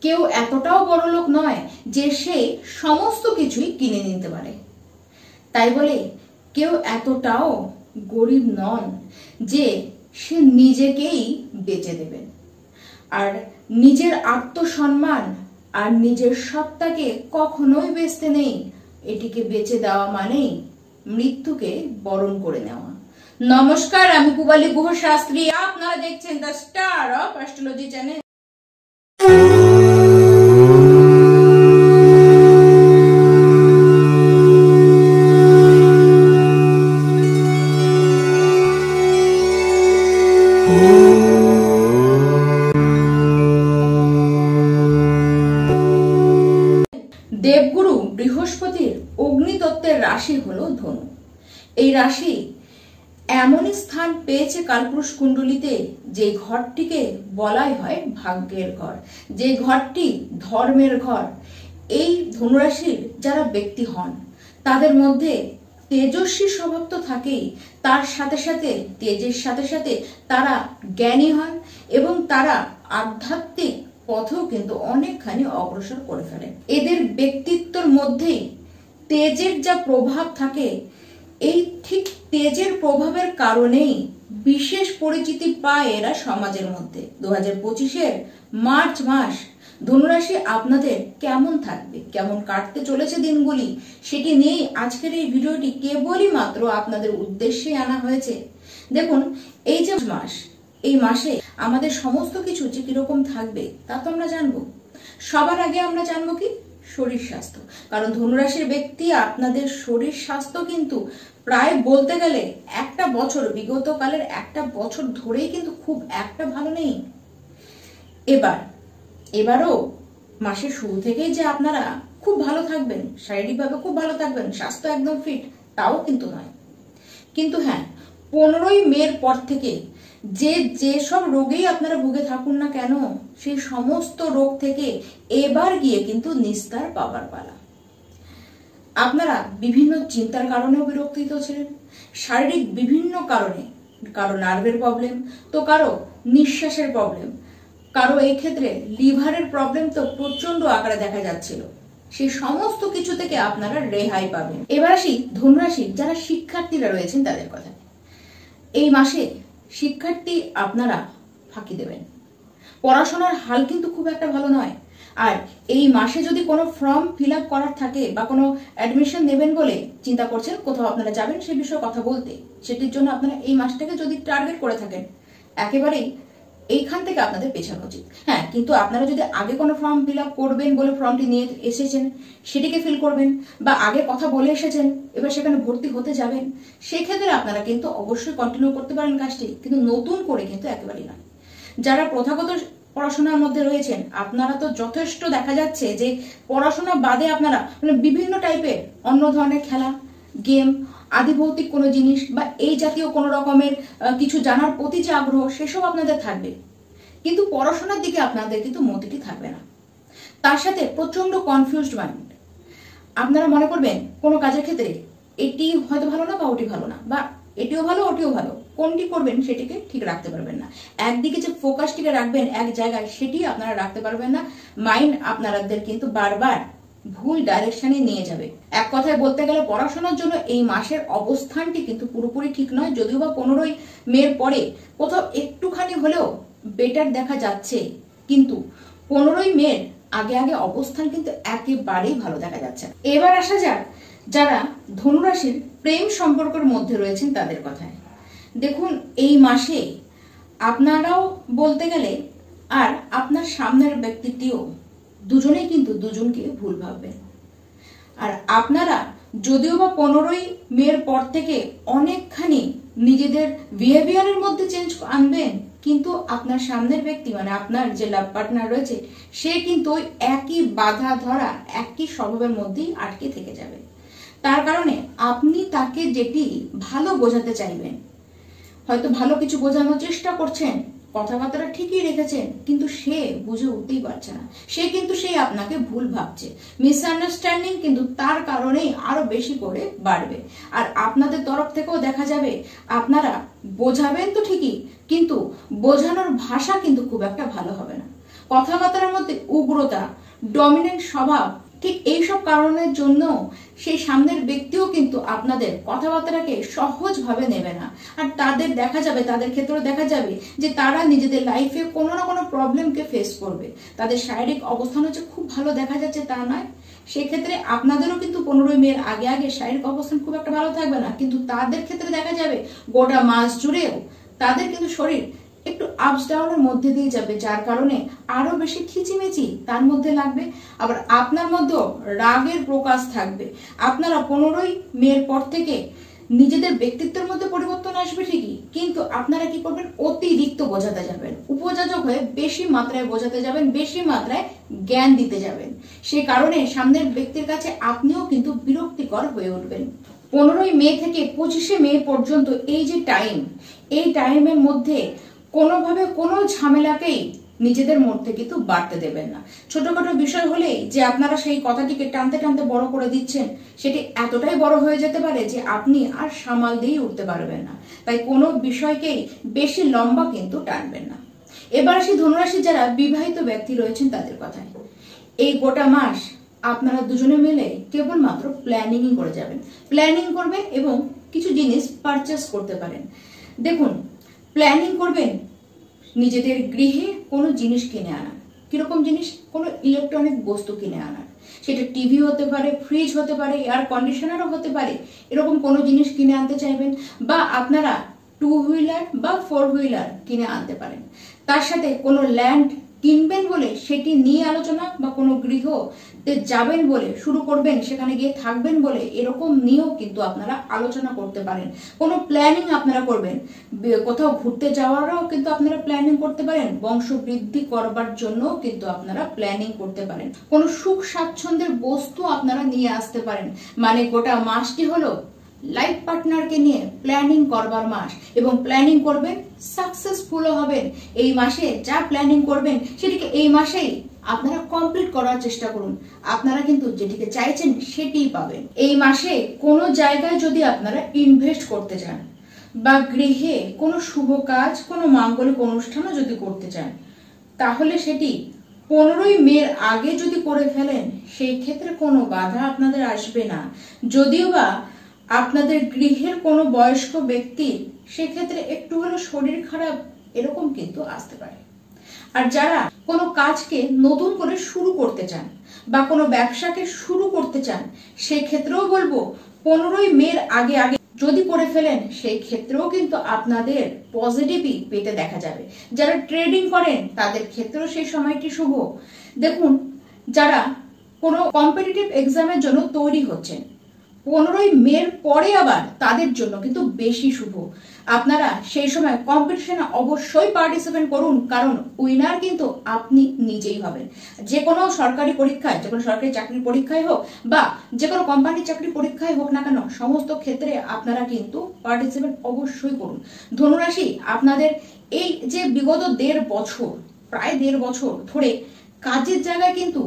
কেউ এতটাও বড়লোক নয় যে সে সমস্ত কিছুই কিনে নিতে পারে। তাই বলে কেউ এতটাও গরিব নন যে সে নিজেকেই বেচে দেবেন। আর নিজের আত্মসম্মান আর নিজের সত্তাকে কখনোই বেচতে নেই। এটিকে বেচে দেওয়া মানেই মৃত্যুকে বরণ করে নেওয়া। নমস্কার, আমি পূবালী গুহ শাস্ত্রী। আপনারা দেখছেন the star of astrology channel. দেবগুরু বৃহস্পতির অগ্নিতত্ত্বের রাশি হলো ধনু। এই রাশি এমন স্থান পেয়েছে কালপুরুষ কুণ্ডলিতে যে ঘরটিকে বলাই হয় ভাগ্যের ঘর, যে ঘরটি ধর্মের ঘর। এই ধনুরাশির যারা ব্যক্তি হন তাদের মধ্যে তেজস্বী স্বভাব তো থাকেই, তার সাথে সাথে তেজের সাথে সাথে তারা জ্ঞানী হন এবং তারা আধ্যাত্মিক পথেও কিন্তু অনেকখানি অগ্রসর করে ফেলে। এদের ব্যক্তিত্বের মধ্যেই তেজের যা প্রভাব থাকে, এই ঠিক তেজের প্রভাবের কারণেই বিশেষ পরিচিতি পায় এরা সমাজের মধ্যে। 2025-এর মার্চ মাস ধনুরাশি আপনাদের কেমন থাকবে, কেমন কাটতে চলেছে দিনগুলি, সেটি নিয়েই আজকের এই ভিডিওটি কেবলই মাত্র আপনাদের উদ্দেশ্যে আনা হয়েছে। দেখুন, এই যে মাস, এই মাসে আমাদের সমস্ত কিছু যে কিরকম থাকবে তা তো আমরা জানবো। সবার আগে আমরা জানবো কি? শরীর স্বাস্থ্য। কারণ ধনুরাশির ব্যক্তি আপনাদের শরীর স্বাস্থ্য কিন্তু প্রায় বলতে গেলে একটা বছর, বিগত কালের একটা বছর ধরেই কিন্তু খুব একটা ভালো নেই। এবারও মাসের শুরু থেকেই যে আপনারা খুব ভালো থাকবেন, শারীরিকভাবে খুব ভালো থাকবেন, স্বাস্থ্য একদম ফিট, তাও কিন্তু নয়। কিন্তু হ্যাঁ, 15ই মের পর থেকে যেসব রোগেই আপনারা ভুগে থাকুন না কেন, সেই সমস্ত রোগ থেকে এবার গিয়ে কিন্তু নিস্তার পাবার পালা। আপনারা বিভিন্ন চিন্তার কারণেও বিরক্তিত ছিলেন, শারীরিক বিভিন্ন কারণে, কারো নার্ভের প্রবলেম, তো কারো নিঃশ্বাসের প্রবলেম, কারো এই ক্ষেত্রে লিভারের প্রবলেম তো প্রচন্ড আকারে দেখা যাচ্ছিল। সেই সমস্ত কিছু থেকে আপনারা রেহাই পাবেন। এবার আসি ধনুরাশির যারা শিক্ষার্থীরা রয়েছেন তাদের কথা। এই মাসে শিক্ষার্থী আপনারা ফাঁকি দেবেন। পড়াশোনার হাল কিন্তু খুব একটা ভালো নয়। আর এই মাসে যদি কোনো ফর্ম ফিল আপ করার থাকে বা কোনো অ্যাডমিশন নেবেন বলে চিন্তা করছেন, কোথাও আপনারা যাবেন সেই বিষয়ে কথা বলতে, সেটির জন্য আপনারা এই মাসটাকে যদি টার্গেট করে থাকেন, একেবারেই এইখান থেকে আপনাদের পেছানো উচিত। হ্যাঁ, কিন্তু আপনারা যদি আগে কোনো ফর্ম ফিল আপ করবেন বলে ফর্মটি নিয়ে এসেছেন, সেটিকে ফিল করবেন, বা আগে কথা বলে এসেছেন, এবার সেখানে ভর্তি হতে যাবেন, সেক্ষেত্রে আপনারা কিন্তু অবশ্যই কন্টিনিউ করতে পারেন কাজটি, কিন্তু নতুন করে কিন্তু একেবারেই নয়। যারা প্রথাগত পড়াশোনার মধ্যে রয়েছেন, আপনারা তো যথেষ্ট দেখা যাচ্ছে যে পড়াশোনা বাদে আপনারা বিভিন্ন টাইপের অন্য ধরনের খেলা, গেম, আদিভৌতিক কোনো জিনিস বা এই জাতীয় কোনো রকমের কিছু জানার প্রতি যে আগ্রহ, সেসব আপনাদের থাকবে, কিন্তু পড়াশোনার দিকে আপনাদের কিন্তু মতিটি থাকবে না। তার সাথে প্রচন্ড কনফিউজড মাইন্ড। আপনারা মনে করবেন কোনো কাজের ক্ষেত্রে এটি হয়তো ভালো না বা ওটি ভালো না, বা এটিও ভালো ওটিও ভালো, কোনটি করবেন সেটিকে ঠিক রাখতে পারবেন না। একদিকে যে ফোকাসটিকে রাখবেন এক জায়গায়, সেটি আপনারা রাখতে পারবেন না। মাইন্ড আপনাদের কিন্তু বারবার ভুল ডাইরেকশনে নিয়ে যাবে। এক কথায় বলতে গেলে পড়াশোনার জন্য এই মাসের অবস্থানটি কিন্তু পুরোপুরি ঠিক নয়। যদিও বা 15ই মের পরে কোথাও একটুখানি হলেও বেটার দেখা যাচ্ছে, কিন্তু 15ই মের আগে আগে অবস্থান কিন্তু একেবারেই ভালো দেখা যাচ্ছে। এবার আসা যাক যারা ধনুরাশির প্রেম সম্পর্কের মধ্যে রয়েছেন তাদের কথায়। দেখুন, এই মাসে আপনারাও বলতে গেলে আর আপনার সামনের ব্যক্তিটিও দুজনেই কিন্তু দুজনকে ভুল ভাববেন। আর আপনারা যদিও বা 15ই মের পর থেকে অনেকখানি নিজেদের বিহেভিয়ারের মধ্যে চেঞ্জ আনবেন, কিন্তু আপনার সামনের ব্যক্তি মানে আপনার যে লাভ পার্টনার রয়েছে, সে কিন্তু ওই একই বাধা ধরা একই স্বভাবের মধ্যেই আটকে থেকে যাবে। তার কারণে আপনি তাকে যেটি ভালো বোঝাতে চাইবেন, হয়তো ভালো কিছু বোঝানোর চেষ্টা করছেন, কথাবার্তা ঠিকই রেখেছেন, কিন্তু সে বুঝে উঠতেই পারছে না। সে কিন্তু সেই আপনাকে ভুল ভাবছে। মিসআন্ডারস্ট্যান্ডিং কিন্তু তার কারণেই আরো বেশি করে বাড়বে। আর আপনাদের তরফ থেকেও দেখা যাবে আপনারা বোঝাবেন তো ঠিকই, কিন্তু বোঝানোর ভাষা কিন্তু খুব একটা ভালো হবে না। কথাবার্তার মধ্যে উগ্রতা, ডমিনেন্ট স্বভাব, ঠিক এইসব কারণের জন্য সেই সামনের ব্যক্তিও কিন্তু আপনাদের কথাবার্তাটাকে সহজভাবে নেবে না। আর তাদের ক্ষেত্রে দেখা যাবে যে তারা নিজেদের লাইফে কোনো না কোনো প্রবলেমকে ফেস করবে। তাদের শারীরিক অবস্থান হচ্ছে খুব ভালো দেখা যাচ্ছে তা নয়, সেক্ষেত্রে আপনাদেরও কিন্তু 15ই মের আগে আগে শারীরিক অবস্থান খুব একটা ভালো থাকবে না, কিন্তু তাদের ক্ষেত্রে দেখা যাবে গোটা মাস জুড়েও তাদের কিন্তু শরীর একটু আপস ডাউনের মধ্যে দিয়ে যাবে, যার কারণে আরো বেশি খিচিমেচি তার মধ্যে লাগবে। আবার আপনার মধ্যেও রাগের প্রকাশ থাকবে। আপনারা 15ই মের পর থেকে নিজেদের ব্যক্তিত্বের মধ্যে পরিবর্তন আসবে ঠিকই, কিন্তু আপনারা কি করবেন, অতিরিক্ত বোঝাতে যাবেন, উপযাচক হয়ে বেশি মাত্রায় বোঝাতে যাবেন, বেশি মাত্রায় জ্ঞান দিতে যাবেন। সে কারণে সামনের ব্যক্তির কাছে আপনিও কিন্তু বিরক্তিকর হয়ে উঠবেন। 15ই মে থেকে 25শে মে পর্যন্ত এই যে টাইম, এই টাইমের মধ্যে কোনোভাবে কোনো ঝামেলাকেই নিজেদের মধ্যে কিন্তু বাড়তে দেবেন না। ছোটখাটো বিষয় হলেই যে আপনারা সেই কথাটিকে টানতে টানতে বড় করে দিচ্ছেন, সেটি এতটাই বড় হয়ে যেতে পারে যে আপনি আর সামাল দিয়ে উঠতে পারবেন না। তাই কোনো বিষয়কেই বেশি লম্বা কিন্তু টানবেন না। এবার আসি ধনুরাশি যারা বিবাহিত ব্যক্তি রয়েছেন তাদের কথায়। এই গোটা মাস আপনারা দুজনে মিলে কেবলমাত্র প্ল্যানিংই করে যাবেন, প্ল্যানিং করবেন এবং কিছু জিনিস পারচেস করতে পারেন। দেখুন, প্ল্যানিং করবেন নিজেদের গৃহে কোনো জিনিস কিনে আনা। কিরকম জিনিস? কোনো ইলেকট্রনিক বস্তু কিনে আনা, সেটা টিভি হতে পারে, ফ্রিজ হতে পারে, এয়ার কন্ডিশনারও হতে পারে। এরকম কোনো জিনিস কিনে আনতে চাইবেন, বা আপনারা 2 হুইলার বা 4 হুইলার কিনে আনতে পারেন। তার সাথে কোনো ল্যান্ড কিনবেন বলে সেটি নিয়ে আলোচনা, বা কোনো গৃহতে যাবেন বলে শুরু করবেন, সেখানে গিয়ে থাকবেন বলে এরকম নিয়েও কিন্তু আপনারা আলোচনা করতে পারেন। কোনো প্ল্যানিং আপনারা করবেন, কোথাও ঘুরতে যাওয়ারও কিন্তু আপনারা প্ল্যানিং করতে পারেন, বংশ বৃদ্ধি করবার জন্য কিন্তু আপনারা প্ল্যানিং করতে পারেন। কোনো সুখ স্বাচ্ছন্দ্যের বস্তু আপনারা নিয়ে আসতে পারেন। মানে গোটা মাসটি হলো লাইফ পার্টনারকে নিয়ে প্ল্যানিং করবার মাস, এবং প্ল্যানিং করবেন, সাকসেসফুলও হবেন। এই মাসে যা প্ল্যানিং করবেন সেটিকে এই মাসেই আপনারা কমপ্লিট করার চেষ্টা করুন। আপনারা কিন্তু যেটিকে চাইছেন সেটিই পাবেন। এই মাসে কোনো জায়গায় যদি আপনারা ইনভেস্ট করতে চান, বা গৃহে কোনো শুভ কাজ, কোনো মাঙ্গলিক অনুষ্ঠানও যদি করতে চান, তাহলে সেটি 15ই মের আগে যদি করে ফেলেন, সেই ক্ষেত্রে কোনো বাধা আপনাদের আসবে না। যদিও বা আপনাদের গৃহের কোনো বয়স্ক ব্যক্তি সেক্ষেত্রে একটু হলো শরীর খারাপ এরকম কিন্তু আসতে পারে। আর যারা কোনো কাজকে নতুন করে শুরু করতে চান, বা কোনো ব্যবসাকে শুরু করতে চান, সেই ক্ষেত্রেও বলবো 15ই মের আগে আগে যদি করে ফেলেন, সেই ক্ষেত্রেও কিন্তু আপনাদের পজিটিভই পেতে দেখা যাবে। যারা ট্রেডিং করেন তাদের ক্ষেত্রেও সেই সময়টি শুভ। দেখুন, যারা কোনো কম্পিটিটিভ এক্সামের জন্য তৈরি হচ্ছেন, 15ই মের পরে আবার তাদের জন্য কিন্তু বেশি শুভ। আপনারা সেই সময় কম্পিটিশনে অবশ্যই পার্টিসিপেট করুন, কারণ উইনার কিন্তু আপনি নিজেই হবেন। যে কোনো সরকারি পরীক্ষায়, যে কোনো সরকারি চাকরির পরীক্ষায় হোক, বা যে কোনো কোম্পানির চাকরির পরীক্ষায় হোক না কেন, সমস্ত ক্ষেত্রে আপনারা কিন্তু পার্টিসিপেট অবশ্যই করুন। ধনুরাশি, আপনাদের এই যে বিগত 1.5 বছর, প্রায় 1.5 বছর ধরে কাজের জায়গায় কিন্তু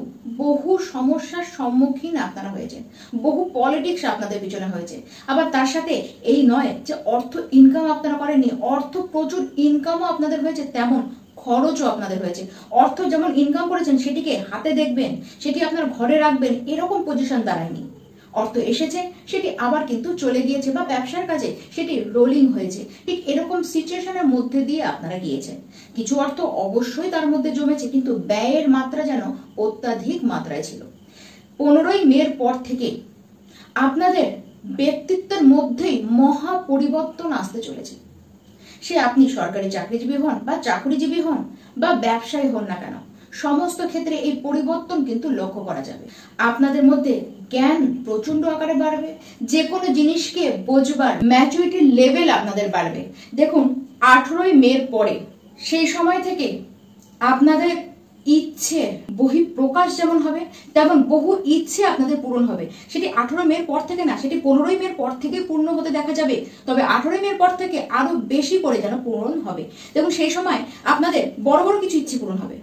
বহু সমস্যার সম্মুখীন আপনারা হয়েছেন, বহু পলিটিক্স আপনাদের পিছনে হয়েছে। আবার তার সাথে এই নয় যে অর্থ ইনকাম আপনারা করেননি, অর্থ প্রচুর ইনকামও আপনাদের হয়েছে, তেমন খরচও আপনাদের হয়েছে। অর্থ যেমন ইনকাম করেছেন সেটিকে হাতে দেখবেন, সেটি আপনার ঘরে রাখবেন, এরকম পজিশন দাঁড়ায়নি। অর্থ এসেছে, সেটি আবার কিন্তু চলে গিয়েছে, বা ব্যবসার কাজে সেটি রোলিং হয়েছে। ঠিক এরকম সিচুয়েশনের মধ্যে দিয়ে আপনারা গিয়েছেন। কিছু অর্থ অবশ্যই তার মধ্যে জমেছে, কিন্তু ব্যয়ের মাত্রা যেন অত্যাধিক মাত্রায় ছিল। 15ই মের পর থেকে আপনাদের ব্যক্তিত্বের মধ্যেই মহা পরিবর্তন আসতে চলেছে। সে আপনি সরকারি চাকরিজীবী হন, বা চাকরিজীবী হন, বা ব্যবসায়ী হন না কেন, সমস্ত ক্ষেত্রে এই পরিবর্তন কিন্তু লক্ষ্য করা যাবে। আপনাদের মধ্যে জ্ঞান প্রচন্ড আকারে বাড়বে, যে কোনো জিনিসকে বোঝবার ম্যাচুরিটি লেভেল আপনাদের বাড়বে। দেখুন, 18ই মের পরে সেই সময় থেকে আপনাদের ইচ্ছে বহিঃপ্রকাশ যেমন হবে, তেমন বহু ইচ্ছে আপনাদের পূরণ হবে। সেটি 18 মের পর থেকে না, সেটি 15ই মের পর থেকে পূর্ণ হতে দেখা যাবে। তবে 18ই মের পর থেকে আরো বেশি করে যেন পূরণ হবে। দেখুন, সেই সময় আপনাদের বড় বড় কিছু ইচ্ছে পূরণ হবে।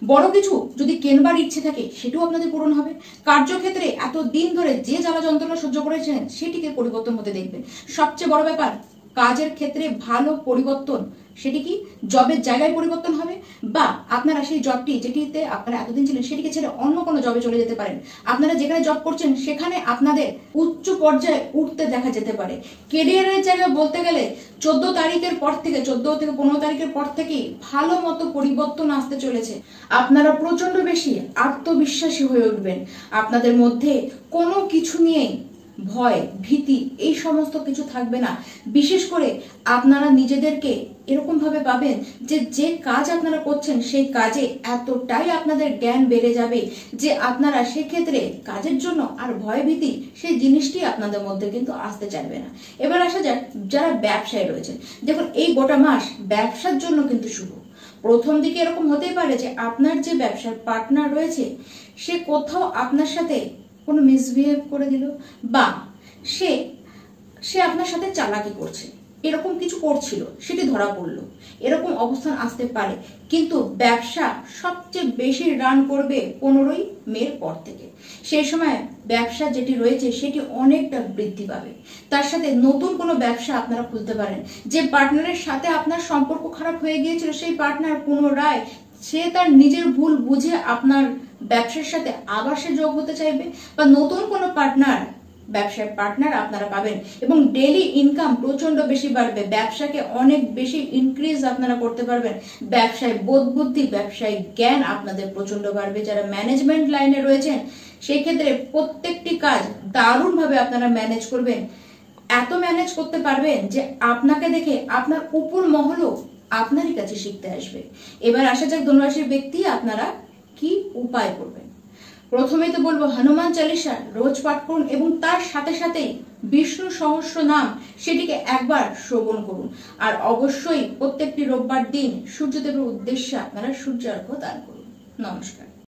বড় কিছু যদি কেনবার ইচ্ছে থাকে, সেটাও আপনাদের পূরণ হবে। কার্যক্ষেত্রে এত দিন ধরে যে জ্বালা যন্ত্রণা সহ্য করেছেন, সেটিকে পরিবর্তন হতে দেখবেন। সবচেয়ে বড় ব্যাপার, কাজের ক্ষেত্রে ভালো পরিবর্তন, সেটি কি জবের জায়গায় পরিবর্তন হবে, বা আপনারা সেই জবটি যেটিতে আপনারা এতদিন ছিলেন সেটিকে ছেড়ে অন্য কোনো জবে চলে যেতে পারেন। আপনারা যেখানে জব করছেন সেখানে আপনাদের উচ্চ পর্যায়ে উঠতে দেখা যেতে পারে। কেরিয়ারের জায়গায় বলতে গেলে 14 তারিখের পর থেকে 14 থেকে 15 তারিখের পর থেকেই ভালো মতো পরিবর্তন আসতে চলেছে। আপনারা প্রচন্ড বেশি আত্মবিশ্বাসী হয়ে উঠবেন। আপনাদের মধ্যে কোনো কিছু নিয়ে ভয়, ভীতি এই সমস্ত কিছু থাকবে না। বিশেষ করে আপনারা নিজেদেরকে এরকম ভাবে পাবেন যে যে কাজ আপনারা করছেন সেই কাজে এতটাই আপনাদের জ্ঞান বেড়ে যাবে যে আপনারা সেক্ষেত্রে কাজের জন্য আর ভয় ভীতি সেই জিনিসটি আপনাদের মধ্যে কিন্তু আসতে চাইবে না। এবার আসা যাক যারা ব্যবসায় রয়েছেন। দেখুন, এই গোটা মাস ব্যবসার জন্য কিন্তু শুভ। প্রথম দিকে এরকম হতেই পারে যে আপনার যে ব্যবসার পার্টনার রয়েছে সে কোথাও আপনার সাথে কোনো মিসবিহেভ করে দিল, বা সে আপনার সাথে চালাকি করছে, এরকম কিছু করছিল, সেটি ধরা পড়লো, এরকম অবস্থান আসতে পারে। কিন্তু ব্যবসা সবচেয়ে বেশি রান করবে 15ই মের পর থেকে। সেই সময় ব্যবসা যেটি রয়েছে সেটি অনেকটা বৃদ্ধি পাবে। তার সাথে নতুন কোনো ব্যবসা আপনারা খুলতে পারেন। যে পার্টনারের সাথে আপনার সম্পর্ক খারাপ হয়ে গিয়েছিল সেই পার্টনার পুনরায় সে তার নিজের ভুল বুঝে আপনার ব্যবসার সাথে আবার সে যোগ হতে চাইবে, বা নতুন কোনো ব্যবসার পার্টনার আপনারা পাবেন এবং ডেইলি ইনকাম প্রচন্ড বেশি বাড়বে। ব্যবসাকে অনেক বেশি ইনক্রিজ আপনারা করতে পারবেন। ব্যবসায় বোধ বুদ্ধি, ব্যবসায়িক জ্ঞান আপনাদের প্রচন্ড বাড়বে। যারা ম্যানেজমেন্ট লাইনে রয়েছেন সেই ক্ষেত্রে প্রত্যেকটি কাজ দারুণভাবে আপনারা ম্যানেজ করবেন। এত ম্যানেজ করতে পারবেন যে আপনাকে দেখে আপনার উপর মহলও আপনারই কাছে শিখতে আসবে। এবার আসা যাক ধনুরাশির ব্যক্তি আপনারা কি উপায় করবেন। প্রথমেই তো বলবো হনুমান চালিসা রোজ পাঠ করুন এবং তার সাথে সাথেই বিষ্ণু সহস্র নাম সেটিকে একবার শ্রবণ করুন। আর অবশ্যই প্রত্যেকটি রোববার দিন সূর্যদেবের উদ্দেশ্যে আপনারা সূর্যার্ঘ্য দান করুন। নমস্কার।